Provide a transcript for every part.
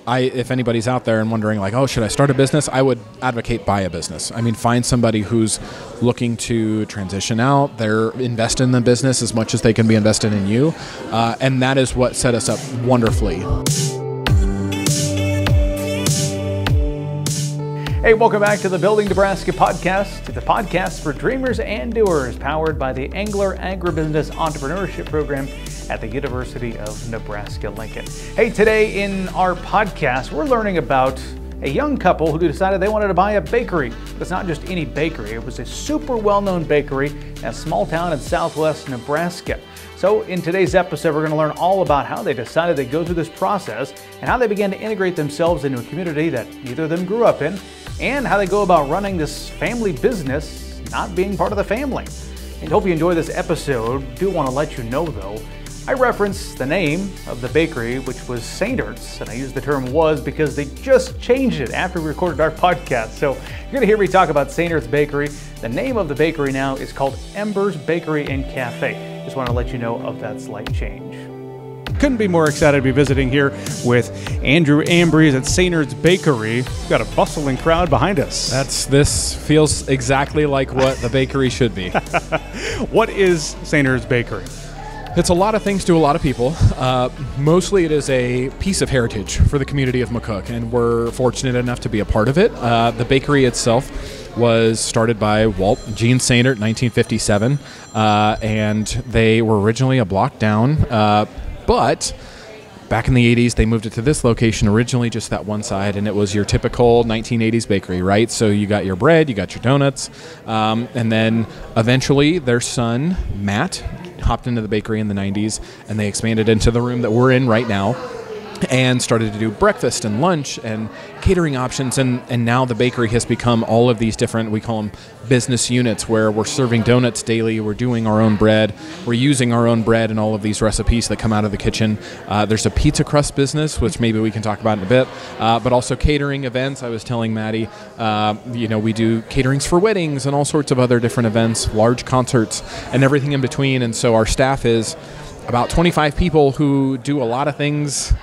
if anybody's out there and wondering like, oh, should I start a business? I would advocate buy a business. I mean, find somebody who's looking to transition out. They're invested in the business as much as they can be invested in you. And that is what set us up wonderfully. Hey, welcome back to the Building Nebraska podcast, the podcast for dreamers and doers, powered by the Engler Agribusiness Entrepreneurship Program at the University of Nebraska-Lincoln. Hey, today in our podcast, we're learning about a young couple who decided they wanted to buy a bakery. But it's not just any bakery. It was a super well-known bakery in a small town in southwest Nebraska. So in today's episode, we're going to learn all about how they decided to go through this process and how they began to integrate themselves into a community that neither of them grew up in, and how they go about running this family business, not being part of the family. And hope you enjoy this episode. Do want to let you know though, I referenced the name of the bakery, which was Sehnert's, and I use the term was because they just changed it after we recorded our podcast. So you're going to hear me talk about Sehnert's Bakery. The name of the bakery now is called Embers Bakery and Café. Just want to let you know of that slight change. Couldn't be more excited to be visiting here with Andrew Ambriz at Sehnert's Bakery. We've got a bustling crowd behind us. This feels exactly like what the bakery should be. What is Sehnert's Bakery? It's a lot of things to a lot of people. Mostly it is a piece of heritage for the community of McCook, and we're fortunate enough to be a part of it. The bakery itself was started by Gene Sehnert in 1957, and they were originally a block down, but back in the 80s, they moved it to this location, originally just that one side, and it was your typical 1980s bakery, right? So you got your bread, you got your donuts, and then eventually their son, Matt, hopped into the bakery in the 90s, and they expanded into the room that we're in right now and started to do breakfast and lunch and catering options, and now the bakery has become all of these different, we call them business units, where we're serving donuts daily, we're doing our own bread, we're using our own bread in all of these recipes that come out of the kitchen. There's a pizza crust business, which maybe we can talk about in a bit, but also catering events. I was telling Maddie, we do caterings for weddings and all sorts of other different events, large concerts, and everything in between. And so our staff is about 25 people who do a lot of things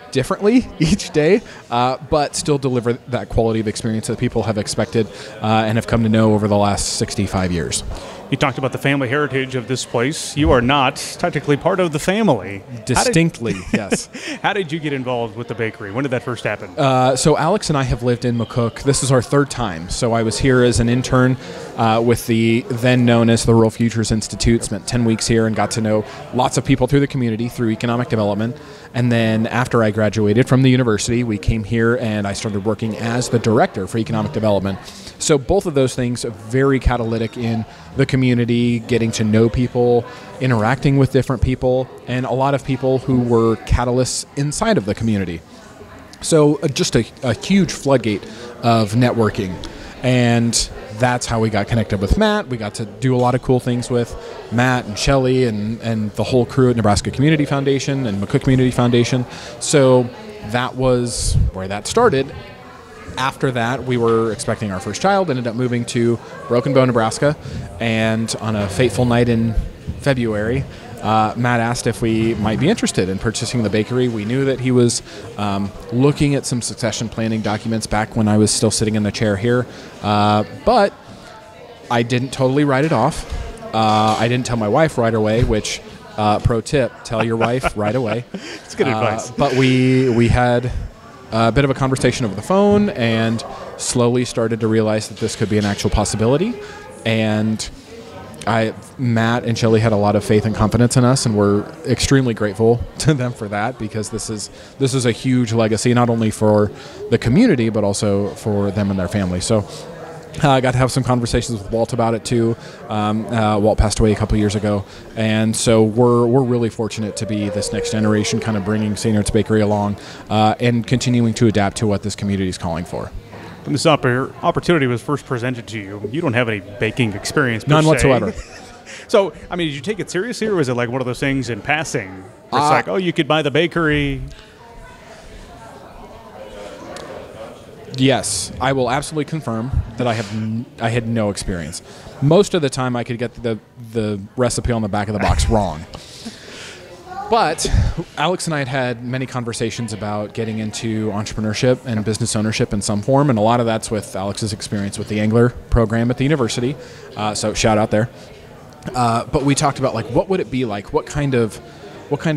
differently each day, but still deliver that quality of experience that people have expected and have come to know over the last 65 years. You talked about the family heritage of this place. You are not technically part of the family. Distinctly, yes. How did you get involved with the bakery? When did that first happen? So Alix and I have lived in McCook. This is our third time. So I was here as an intern with the then known as the Rural Futures Institute, spent 10 weeks here and got to know lots of people through the community through economic development. And then after I graduated from the university, we came here and I started working as the director for economic development. So both of those things are very catalytic in the community, getting to know people, interacting with different people, and a lot of people who were catalysts inside of the community. So just a huge floodgate of networking. And that's how we got connected with Matt. We got to do a lot of cool things with Matt and Shelly and the whole crew at Nebraska Community Foundation and McCook Community Foundation. So that was where that started. After that, we were expecting our first child, ended up moving to Broken Bow, Nebraska, and on a fateful night in February, Matt asked if we might be interested in purchasing the bakery. We knew that he was looking at some succession planning documents back when I was still sitting in the chair here, but I didn't totally write it off. I didn't tell my wife right away, which, pro tip, tell your wife right away. It's good advice. But we had a bit of a conversation over the phone and slowly started to realize that this could be an actual possibility. And Matt and Shelly had a lot of faith and confidence in us, and we're extremely grateful to them for that, because this is a huge legacy, not only for the community, but also for them and their family. So I got to have some conversations with Walt about it too. Walt passed away a couple years ago, and so we're really fortunate to be this next generation, kind of bringing Sehnert's Bakery along and continuing to adapt to what this community is calling for. When this opportunity was first presented to you, you don't have any baking experience per None se. whatsoever. So, I mean, did you take it seriously, or was it like one of those things in passing? It's like, oh, you could buy the bakery. Yes, I will absolutely confirm that I had no experience. Most of the time, I could get the recipe on the back of the box wrong. But Alix and I had many conversations about getting into entrepreneurship and business ownership in some form, and a lot of that's with Alix's experience with the Engler program at the university. So shout out there. But we talked about, like, what would it be like? What kind of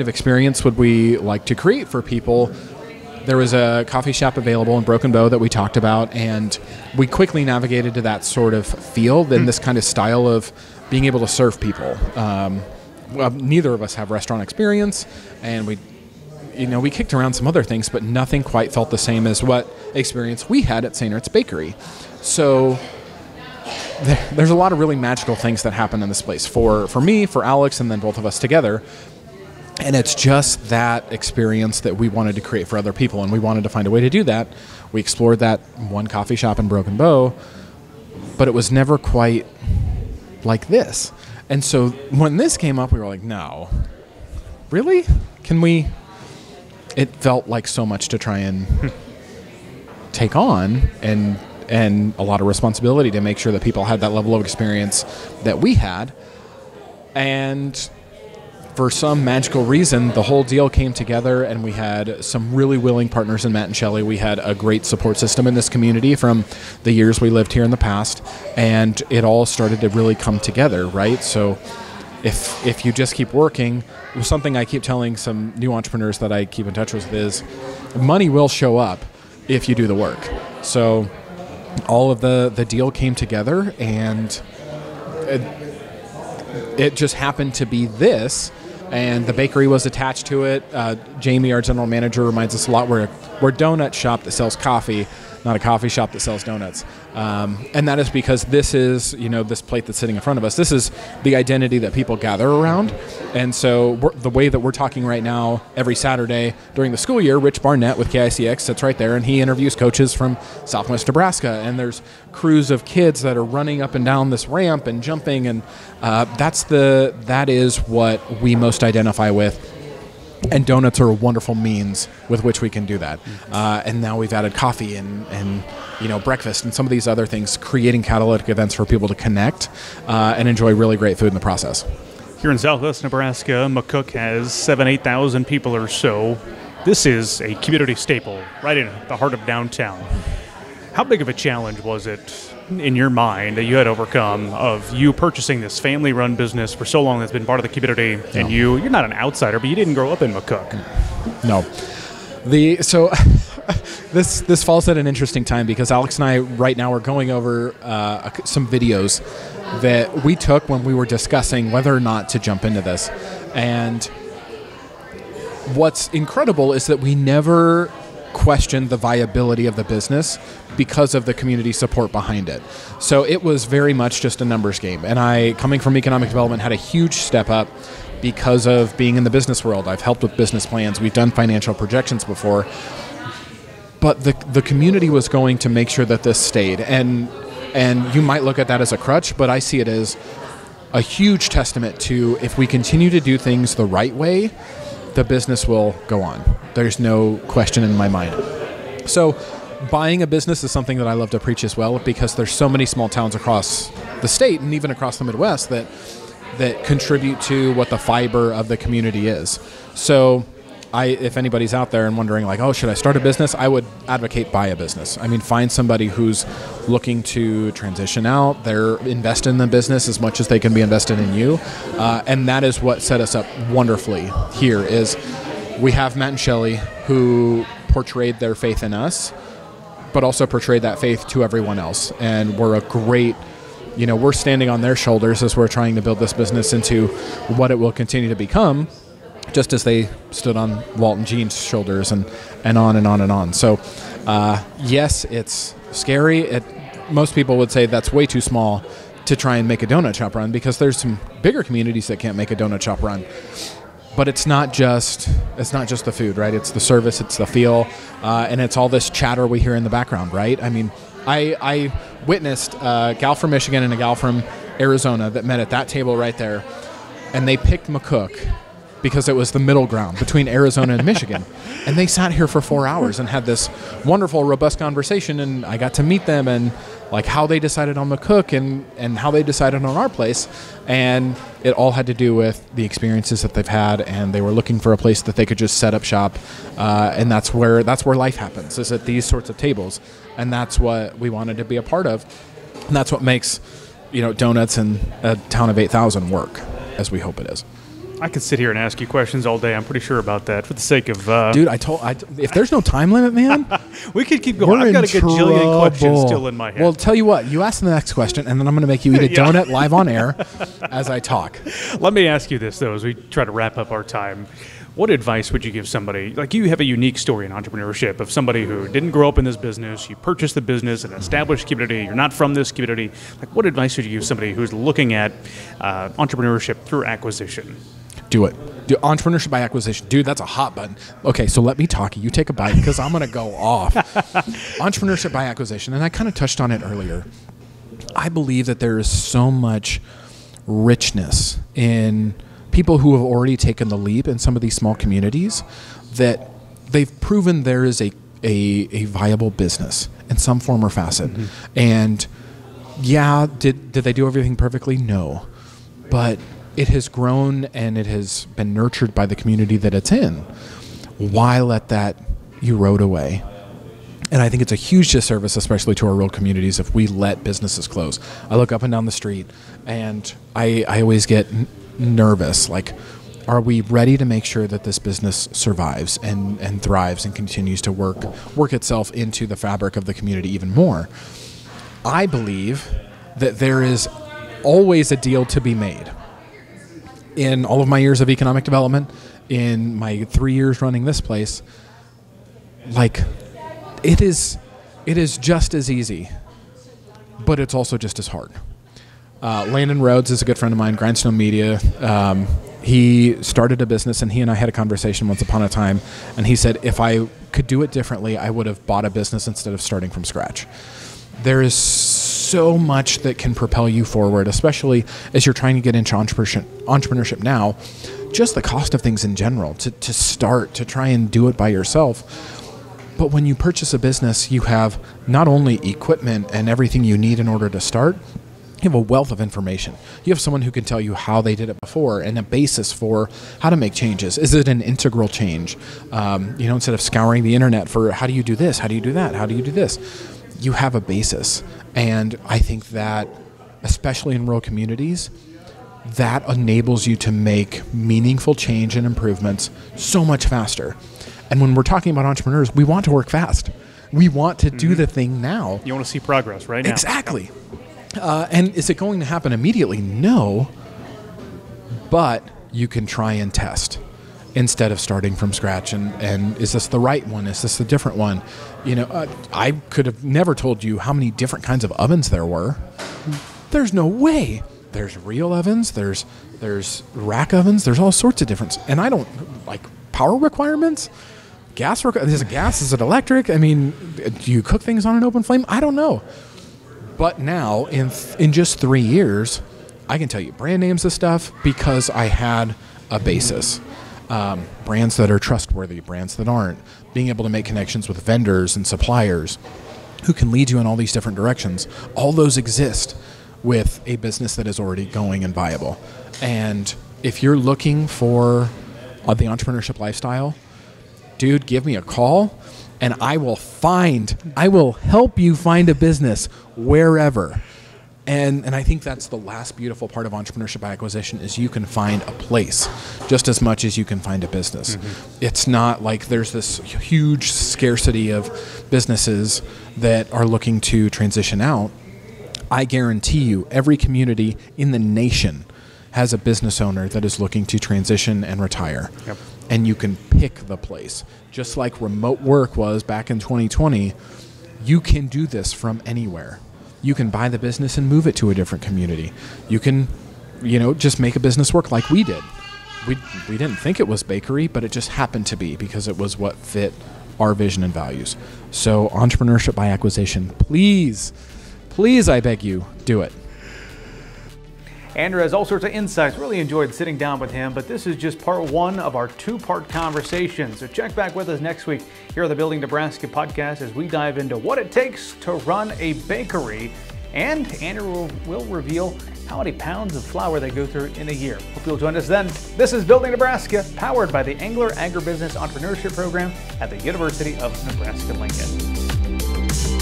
experience would we like to create for people? There was a coffee shop available in Broken Bow that we talked about, and we quickly navigated to that sort of field and this kind of style of being able to serve people. Neither of us have restaurant experience, and we kicked around some other things, but nothing quite felt the same as what experience we had at Sehnert's Bakery. So there's a lot of really magical things that happen in this place for me, for Alix, and then both of us together. And it's just that experience that we wanted to create for other people, and we wanted to find a way to do that. We explored that one coffee shop in Broken Bow, but it was never quite like this. And so when this came up, we were like, no, really? Can we? It felt like so much to try and take on, and a lot of responsibility to make sure that people had that level of experience that we had. And for some magical reason, the whole deal came together, and we had some really willing partners in Matt and Shelley. We had a great support system in this community from the years we lived here in the past, and it all started to really come together, right? So if you just keep working, something I keep telling some new entrepreneurs that I keep in touch with is money will show up if you do the work. So all of the deal came together, and it just happened to be this. And the bakery was attached to it. Jamie, our general manager, reminds us a lot, we're a donut shop that sells coffee, not a coffee shop that sells donuts. And that is because this is, this plate that's sitting in front of us, this is the identity that people gather around. And so the way that we're talking right now, every Saturday during the school year, Rich Barnett with KICX sits right there, and he interviews coaches from Southwest Nebraska. And there's crews of kids that are running up and down this ramp and jumping, and that is what we most identify with. And donuts are a wonderful means with which we can do that. And now we've added coffee and breakfast and some of these other things, creating catalytic events for people to connect and enjoy really great food in the process. Here in Southwest Nebraska, McCook has 8,000 people or so. This is a community staple right in the heart of downtown. How big of a challenge was it in your mind that you had overcome of you purchasing this family-run business for so long that's been part of the community, and you're not an outsider, but you didn't grow up in McCook? No. So this falls at an interesting time because Alix and I right now are going over some videos that we took when we were discussing whether or not to jump into this. And what's incredible is that we never questioned the viability of the business because of the community support behind it. So it was very much just a numbers game. And I, coming from economic development, had a huge step up because of being in the business world. I've helped with business plans. We've done financial projections before. But the community was going to make sure that this stayed. And you might look at that as a crutch, but I see it as a huge testament to, if we continue to do things the right way, the business will go on. There's no question in my mind. So buying a business is something that I love to preach as well, because there's so many small towns across the state and even across the Midwest that contribute to what the fiber of the community is. So if anybody's out there and wondering, like, oh, should I start a business? I would advocate buy a business. I mean, find somebody who's looking to transition out. They're invested in the business as much as they can be invested in you. And that is what set us up wonderfully here is we have Matt and Shelley who portrayed their faith in us, but also portrayed that faith to everyone else. And we're a great, we're standing on their shoulders as we're trying to build this business into what it will continue to become, just as they stood on Walt and Gene's shoulders and on and on and on. So, yes, it's scary. Most people would say that's way too small to try and make a donut shop run, because there's some bigger communities that can't make a donut shop run. But it's not just the food, right? It's the service, it's the feel, and it's all this chatter we hear in the background, right? I mean, I witnessed a gal from Michigan and a gal from Arizona that met at that table right there, and they picked McCook because it was the middle ground between Arizona and Michigan. And they sat here for 4 hours and had this wonderful, robust conversation, and I got to meet them and like how they decided on McCook and how they decided on our place. And it all had to do with the experiences that they've had, and they were looking for a place that they could just set up shop. And that's where life happens, is at these sorts of tables. And that's what we wanted to be a part of. And that's what makes, donuts in a town of 8,000 work, as we hope it is. I could sit here and ask you questions all day. I'm pretty sure about that. For the sake of dude, if there's no time limit, man, we could keep going. I've got a gajillion questions still in my head. Well, tell you what, you ask the next question, and then I'm going to make you eat a donut live on air as I talk. Let me ask you this though, as we try to wrap up our time. What advice would you give somebody, like you have a unique story in entrepreneurship of somebody who didn't grow up in this business, you purchased the business, an established community, you're not from this community. Like, what advice would you give somebody who's looking at entrepreneurship through acquisition? Do it. Do entrepreneurship by acquisition. Dude, that's a hot button. Okay, so let me talk. You take a bite because I'm going to go off. Entrepreneurship by acquisition, and I kind of touched on it earlier. I believe that there is so much richness in people who have already taken the leap in some of these small communities that they've proven there is a viable business in some form or facet. Mm-hmm. And yeah, did they do everything perfectly? No. But it has grown and it has been nurtured by the community that it's in. Why let that erode away? And I think it's a huge disservice, especially to our rural communities, if we let businesses close. I look up and down the street and I always get nervous. Like, are we ready to make sure that this business survives and thrives and continues to work itself into the fabric of the community even more? I believe that there is always a deal to be made. In all of my years of economic development, in my 3 years running this place, like, it is just as easy, but it's also just as hard. Landon Rhodes is a good friend of mine, Grindstone Media. He started a business, and he and I had a conversation once upon a time, and he said, if I could do it differently, I would have bought a business instead of starting from scratch. There is so much that can propel you forward, especially as you're trying to get into entrepreneurship now. Just the cost of things in general, to start, to try and do it by yourself. But when you purchase a business, you have not only equipment and everything you need in order to start, you have a wealth of information. You have someone who can tell you how they did it before and a basis for how to make changes. Is it an integral change? Instead of scouring the internet for how do you do this, how do you do that, how do you do this? You have a basis. And I think that, especially in rural communities, that enables you to make meaningful change and improvements so much faster. And when we're talking about entrepreneurs, we want to work fast. We want to do the thing now. You want to see progress right now. Exactly. And is it going to happen immediately? No. But you can try and test instead of starting from scratch. And is this the right one? Is this the different one? I could have never told you how many different kinds of ovens there were. There's no way. There's real ovens. There's rack ovens. There's all sorts of different. And I don't like power requirements. Is it gas? Is it electric? I mean, do you cook things on an open flame? I don't know. But now, in just 3 years, I can tell you brand names of stuff because I had a basis. Brands that are trustworthy, brands that aren't. Being able to make connections with vendors and suppliers who can lead you in all these different directions. All those exist with a business that is already going and viable. And if you're looking for the entrepreneurship lifestyle, dude, give me a call and I will help you find a business wherever. And I think that's the last beautiful part of entrepreneurship by acquisition is you can find a place just as much as you can find a business. Mm-hmm. It's not like there's this huge scarcity of businesses that are looking to transition out. I guarantee you every community in the nation has a business owner that is looking to transition and retire. Yep. And you can pick the place. Just like remote work was back in 2020, you can do this from anywhere. You can buy the business and move it to a different community. You can, just make a business work like we did. We didn't think it was bakery, but it just happened to be because it was what fit our vision and values. So entrepreneurship by acquisition, please, I beg you, do it. Andrew has all sorts of insights. Really enjoyed sitting down with him, but this is just part one of our two-part conversation. So check back with us next week here on the Building Nebraska podcast as we dive into what it takes to run a bakery, and Andrew will reveal how many pounds of flour they go through in a year. Hope you'll join us then. This is Building Nebraska, powered by the Engler Agribusiness Entrepreneurship Program at the University of Nebraska-Lincoln.